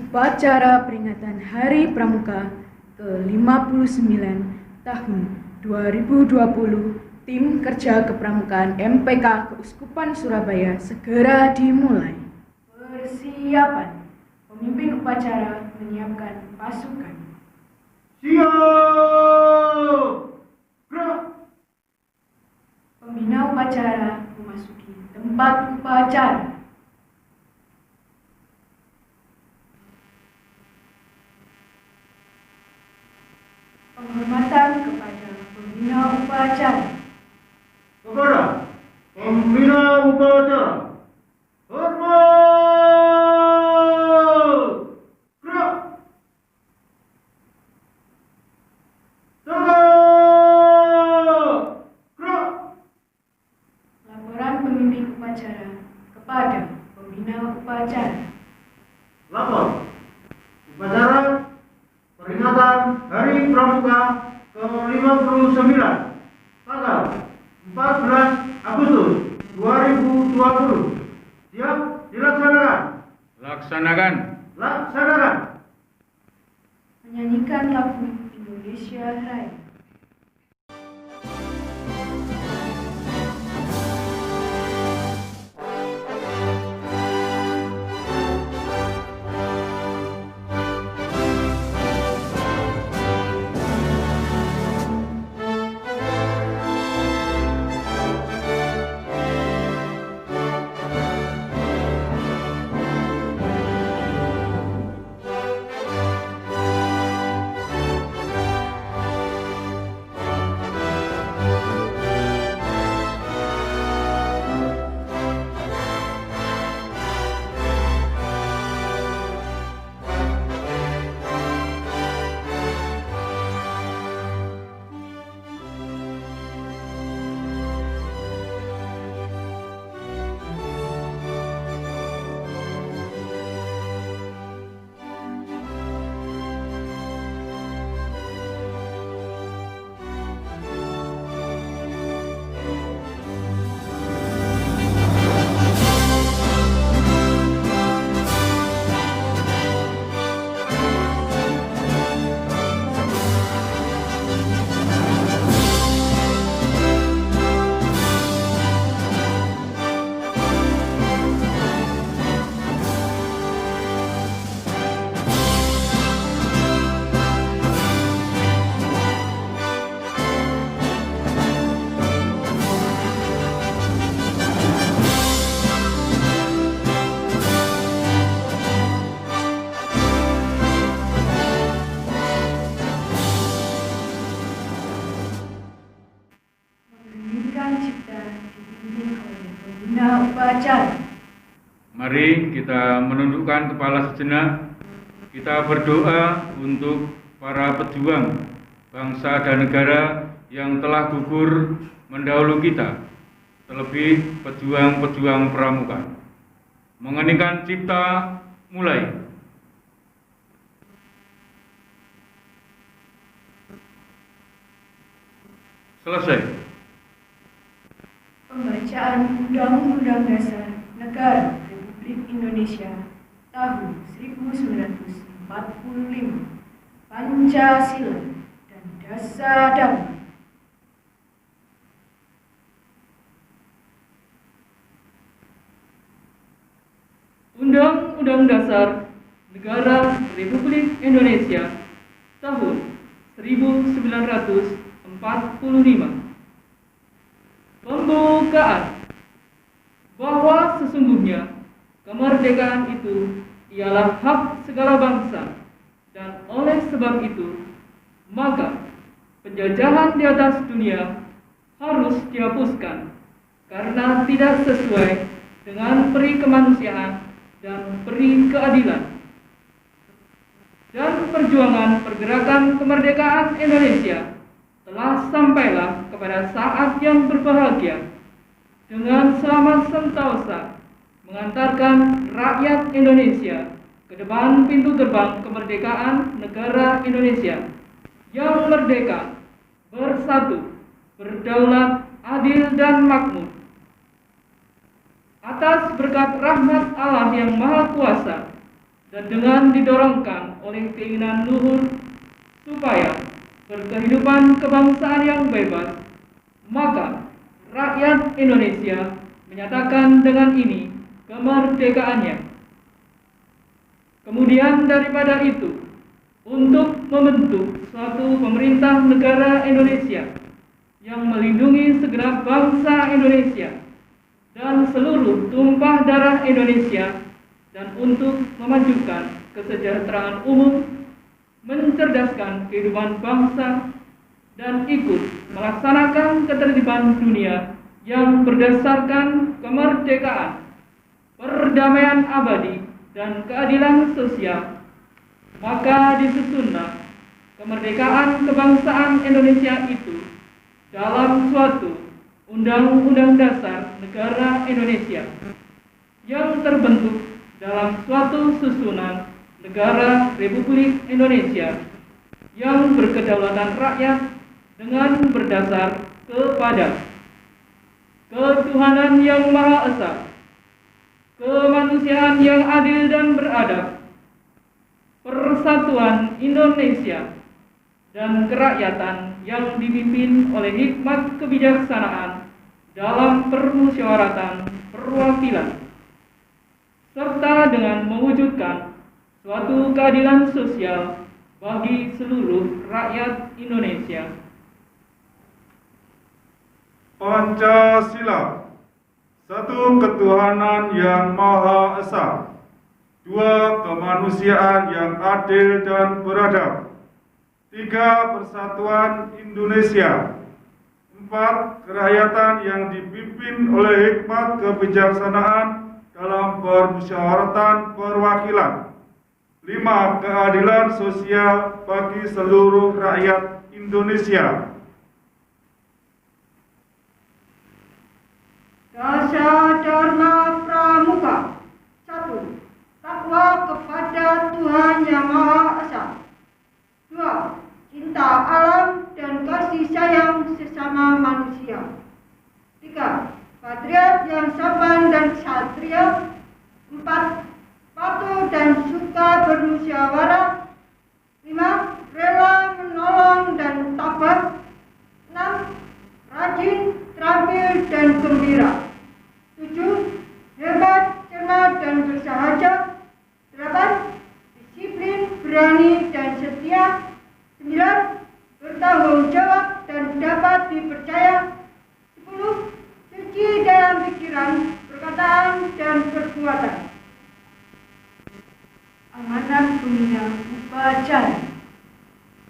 Upacara peringatan Hari Pramuka ke-59 tahun 2020 Tim Kerja Kepramukaan MPK Keuskupan Surabaya segera dimulai. Persiapan. Pemimpin upacara menyiapkan pasukan. Siap! Gerak! Pembina upacara memasuki tempat upacara. Penghormatan kepada pembina upacara. Kepada pembina upacara, hormat! Gerak! Tegak! Gerak! Laporan pemimpin upacara kepada pembina upacara. Lapor. Upacara peringatan Hari Pramuka ke-59 tanggal 14 Agustus 2020. Siap dilaksanakan. Laksanakan. Laksanakan. Menyanyikan lagu Indonesia Raya. Pendidikan cipta dipimpin oleh pembina upacara. Mari kita menundukkan kepala sejenak. Kita berdoa untuk para pejuang bangsa dan negara yang telah gugur mendahulu kita, terlebih pejuang-pejuang pramuka. Mengeningkan cipta, mulai. Selesai. Pembacaan Undang-Undang Dasar Negara Republik Indonesia tahun 1945, Pancasila dan Dasar Dharma. Undang-Undang Dasar Negara Republik Indonesia tahun 1945. Pembukaan. Bahwa sesungguhnya kemerdekaan itu ialah hak segala bangsa, dan oleh sebab itu maka penjajahan di atas dunia harus dihapuskan karena tidak sesuai dengan peri kemanusiaan dan peri keadilan. Dan perjuangan pergerakan kemerdekaan Indonesia telah sampailah kepada saat yang berbahagia dengan selamat sentosa mengantarkan rakyat Indonesia ke depan pintu gerbang kemerdekaan negara Indonesia yang merdeka, bersatu, berdaulat, adil dan makmur. Atas berkat rahmat Allah yang Maha Kuasa dan dengan didorongkan oleh keinginan luhur supaya berkehidupan kebangsaan yang bebas, maka rakyat Indonesia menyatakan dengan ini kemerdekaannya. Kemudian daripada itu, untuk membentuk suatu pemerintah negara Indonesia yang melindungi segenap bangsa Indonesia dan seluruh tumpah darah Indonesia, dan untuk memajukan kesejahteraan umum, mencerdaskan kehidupan bangsa, dan ikut melaksanakan ketertiban dunia yang berdasarkan kemerdekaan, perdamaian abadi, dan keadilan sosial, maka disusunlah kemerdekaan kebangsaan Indonesia itu dalam suatu Undang-Undang Dasar Negara Indonesia yang terbentuk dalam suatu susunan negara Republik Indonesia yang berkedaulatan rakyat dengan berdasar kepada ketuhanan yang Maha Esa, kemanusiaan yang adil dan beradab, persatuan Indonesia, dan kerakyatan yang dipimpin oleh hikmat kebijaksanaan dalam permusyawaratan perwakilan, serta dengan mewujudkan suatu keadilan sosial bagi seluruh rakyat Indonesia. Pancasila, satu ketuhanan yang Maha Esa, dua kemanusiaan yang adil dan beradab, tiga persatuan Indonesia, empat kerakyatan yang dipimpin oleh hikmat kebijaksanaan dalam permusyawaratan perwakilan, lima keadilan sosial bagi seluruh rakyat Indonesia. Dasar Dharma Pramuka. 1. Takwa kepada Tuhan Yang Maha Esa. 2. Cinta alam dan kasih sayang sesama manusia. 3. Patriot yang sopan dan ksatria. 4. Patuh dan suka bermusyawarah. 5. Rela menolong dan tabah. 6. Rajin, terampil, dan gembira. 7. Hebat, cermat, dan bersahaja. 8. Disiplin, berani, dan setia. 9. Bertanggung jawab dan dapat dipercaya. 10. Suci dalam pikiran, perkataan, dan perbuatan. Amanat Pembina Upacara.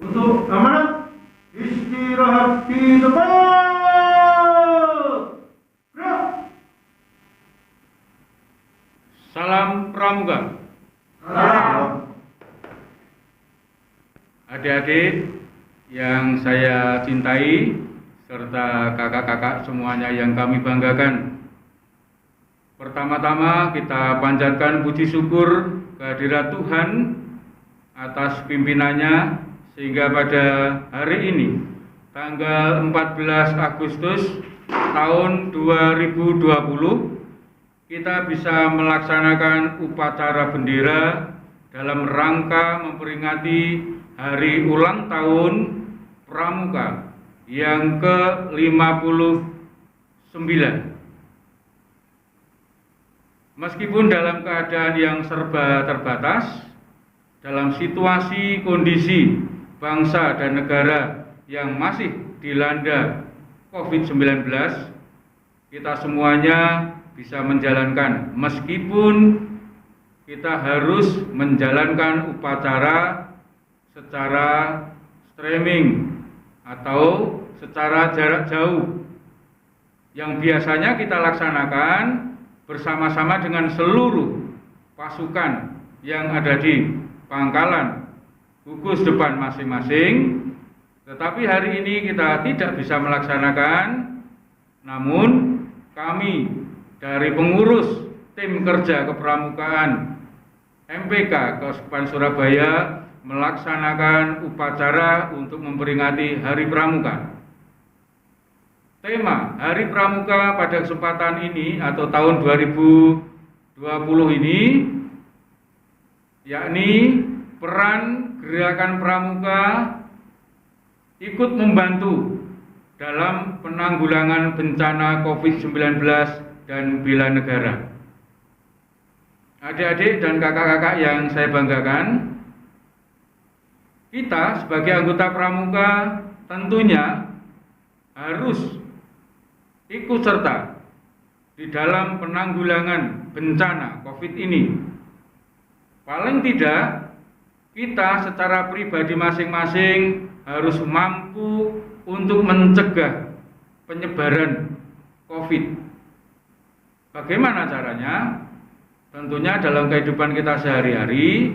Untuk amanat, istirahat di tempat. Gerak. Salam Pramuka. Salam. Adik-adik yang saya cintai, serta kakak-kakak semuanya yang kami banggakan. Pertama-tama kita panjatkan puji syukur kehadirat Tuhan atas pimpinannya, sehingga pada hari ini, tanggal 14 Agustus tahun 2020, kita bisa melaksanakan upacara bendera dalam rangka memperingati hari ulang tahun Pramuka yang ke-59. Meskipun dalam keadaan yang serba terbatas, dalam situasi kondisi bangsa dan negara yang masih dilanda COVID-19, kita semuanya bisa menjalankan, meskipun kita harus menjalankan upacara secara streaming atau secara jarak jauh, yang biasanya kita laksanakan bersama-sama dengan seluruh pasukan yang ada di pangkalan gugus depan masing-masing. Tetapi hari ini kita tidak bisa melaksanakan, namun kami dari pengurus tim kerja kepramukaan MPK Keuskupan Surabaya melaksanakan upacara untuk memperingati Hari Pramuka. Tema Hari Pramuka pada kesempatan ini atau tahun 2020 ini yakni peran Gerakan Pramuka ikut membantu dalam penanggulangan bencana COVID-19 dan bela negara. Adik-adik dan kakak-kakak yang saya banggakan, kita sebagai anggota Pramuka tentunya harus ikut serta di dalam penanggulangan bencana COVID ini. Paling tidak, kita secara pribadi masing-masing harus mampu untuk mencegah penyebaran COVID. Bagaimana caranya? Tentunya dalam kehidupan kita sehari-hari,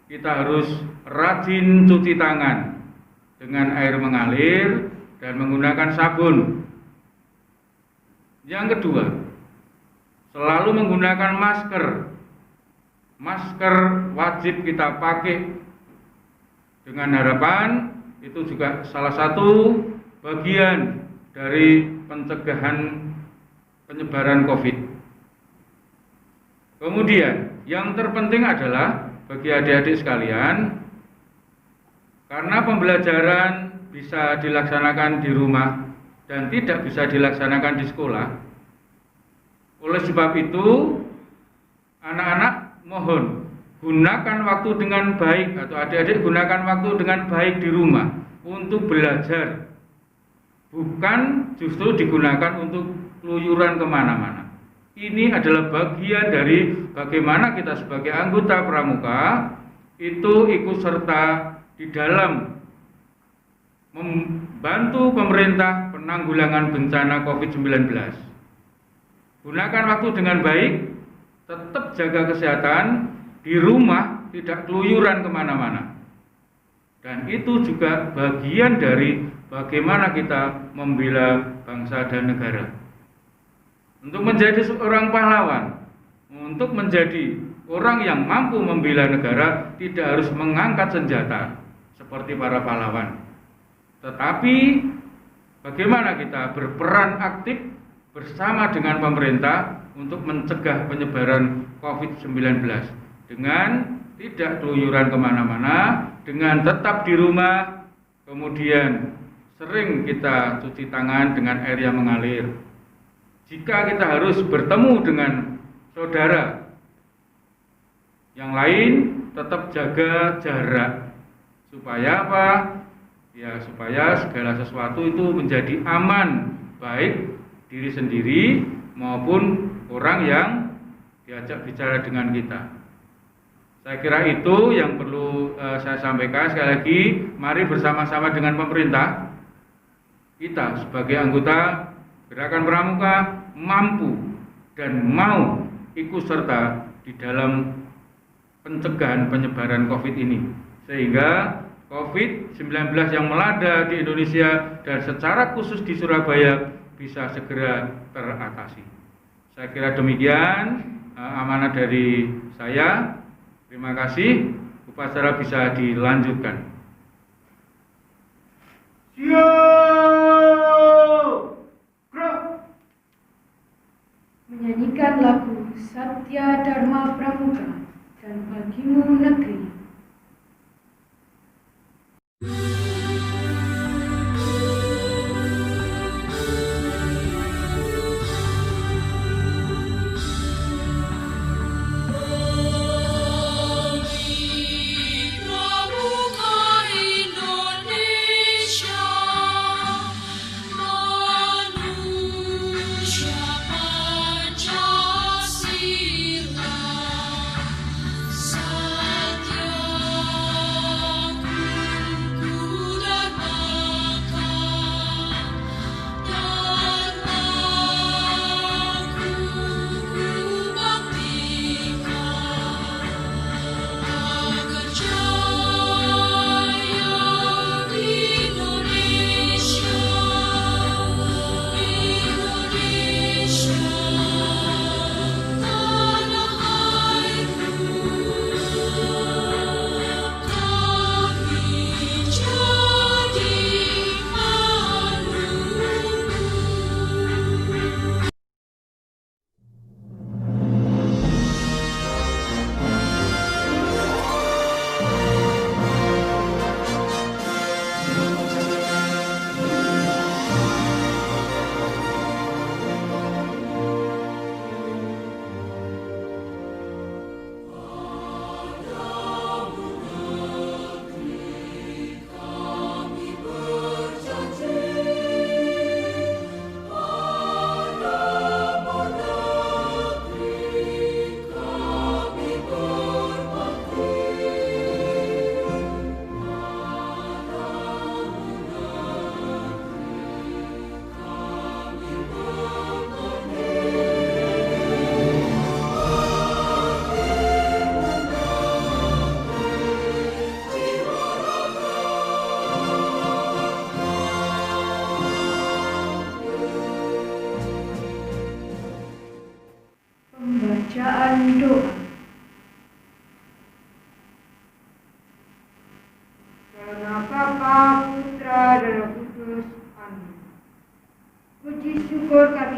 kita harus rajin cuci tangan dengan air mengalir dan menggunakan sabun. Yang kedua, selalu menggunakan masker. Masker wajib kita pakai dengan harapan itu juga salah satu bagian dari pencegahan penyebaran COVID. Kemudian yang terpenting adalah bagi adik-adik sekalian, karena pembelajaran bisa dilaksanakan di rumah dan tidak bisa dilaksanakan di sekolah. Oleh sebab itu, anak-anak mohon gunakan waktu dengan baik, atau adik-adik gunakan waktu dengan baik di rumah untuk belajar, bukan justru digunakan untuk keluyuran kemana-mana. Ini adalah bagian dari bagaimana kita sebagai anggota Pramuka itu ikut serta di dalam membantu pemerintah penanggulangan bencana COVID-19. Gunakan waktu dengan baik, tetap jaga kesehatan, di rumah tidak keluyuran kemana-mana. Dan itu juga bagian dari bagaimana kita membela bangsa dan negara. Untuk menjadi seorang pahlawan, untuk menjadi orang yang mampu membela negara, tidak harus mengangkat senjata seperti para pahlawan. Tetapi bagaimana kita berperan aktif bersama dengan pemerintah untuk mencegah penyebaran COVID-19 dengan tidak keluyuran kemana-mana, dengan tetap di rumah, kemudian sering kita cuci tangan dengan air yang mengalir. Jika kita harus bertemu dengan saudara yang lain, tetap jaga jarak. Supaya apa? Ya, supaya segala sesuatu itu menjadi aman, baik diri sendiri maupun orang yang diajak bicara dengan kita. Saya kira itu yang perlu saya sampaikan. Sekali lagi, mari bersama-sama dengan pemerintah, kita sebagai anggota Gerakan Pramuka mampu dan mau ikut serta di dalam pencegahan penyebaran COVID ini, sehingga COVID-19 yang melanda di Indonesia dan secara khusus di Surabaya bisa segera teratasi. Saya kira demikian amanah dari saya. Terima kasih. Upacara bisa dilanjutkan. Menyanyikan lagu Satya Dharma Pramuka dan Bagimu Negeri. Manusia Pancasila.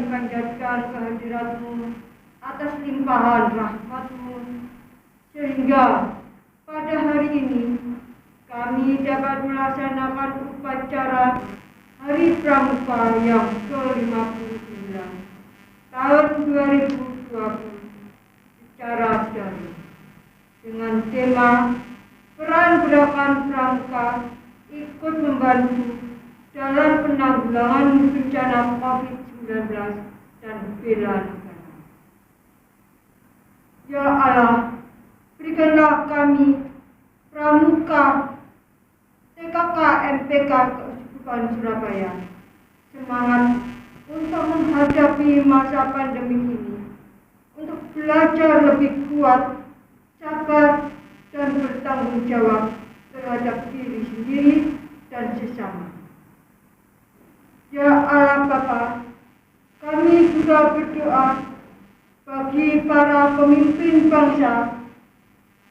panjatkan kehadirat-Mu atas limpahan rahmat-Mu, sehingga pada hari ini kami dapat melaksanakan upacara Hari Pramuka yang ke-59 tahun 2020 secara daring dengan tema peran gerakan pramuka ikut membantu dalam penanggulangan bencana COVID-19 dan bela negara. Ya Allah, berikanlah kami pramuka TKK MPK Keuskupan Surabaya semangat untuk menghadapi masa pandemi ini, untuk belajar lebih kuat, sabar, dan bertanggung jawab terhadap diri sendiri dan sesama. Ya Allah Bapa, kami juga berdoa bagi para pemimpin bangsa,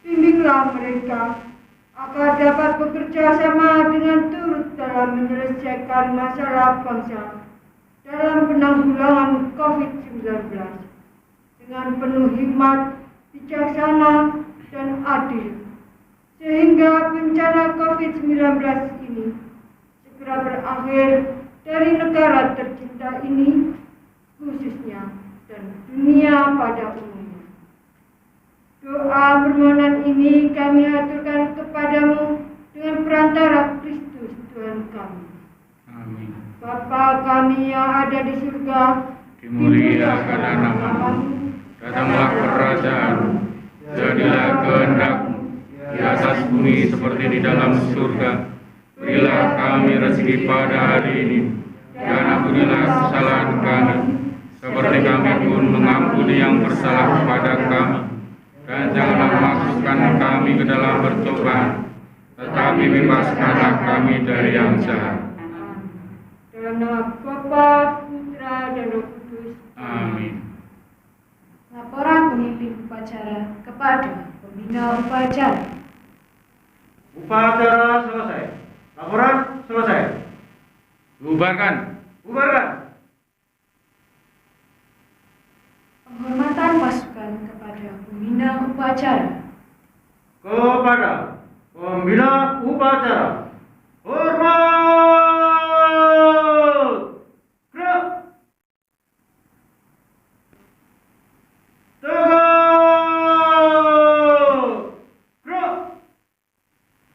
bimbinglah mereka agar dapat bekerja sama dengan turut dalam menyelesaikan masalah bangsa dalam penanggulangan COVID-19 dengan penuh hikmat, bijaksana, dan adil, sehingga bencana COVID-19 ini segera berakhir dari negara tercinta ini khususnya dan dunia pada umumnya. Doa permohonan ini kami aturkan kepadamu dengan perantara Kristus Tuhan kami. Amin. Bapa kami yang ada di surga, Dimuliakanlah namamu, datanglah kerajaan-Mu, jadilah kehendak-Mu di atas bumi seperti di dalam surga. Berilah kami rezeki pada hari ini, dan ampunilah kesalahan kami, seperti kami pun mengampuni yang bersalah kepada kami. Dan janganlah masukkan kami ke dalam percobaan, tetapi bebaskanlah kami dari yang jahat. Dalam nama Bapa, Putra, dan Roh Kudus. Amin. Laporan pemimpin upacara kepada pembina upacara. Upacara selesai. Laporan selesai. Bubarkan. Bubarkan. Penghormatan pasukan kepada pembina upacara. Kepada pembina upacara. Hormat. Gerak. Tegak. Gerak.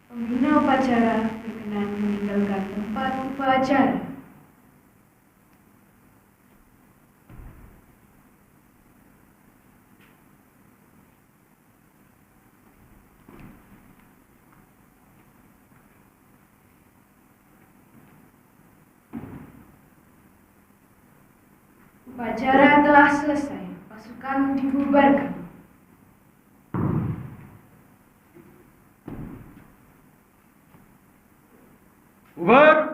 Pembina upacara berkenan meninggalkan tempat upacara. Upacara telah selesai, pasukan dibubarkan. Bubar.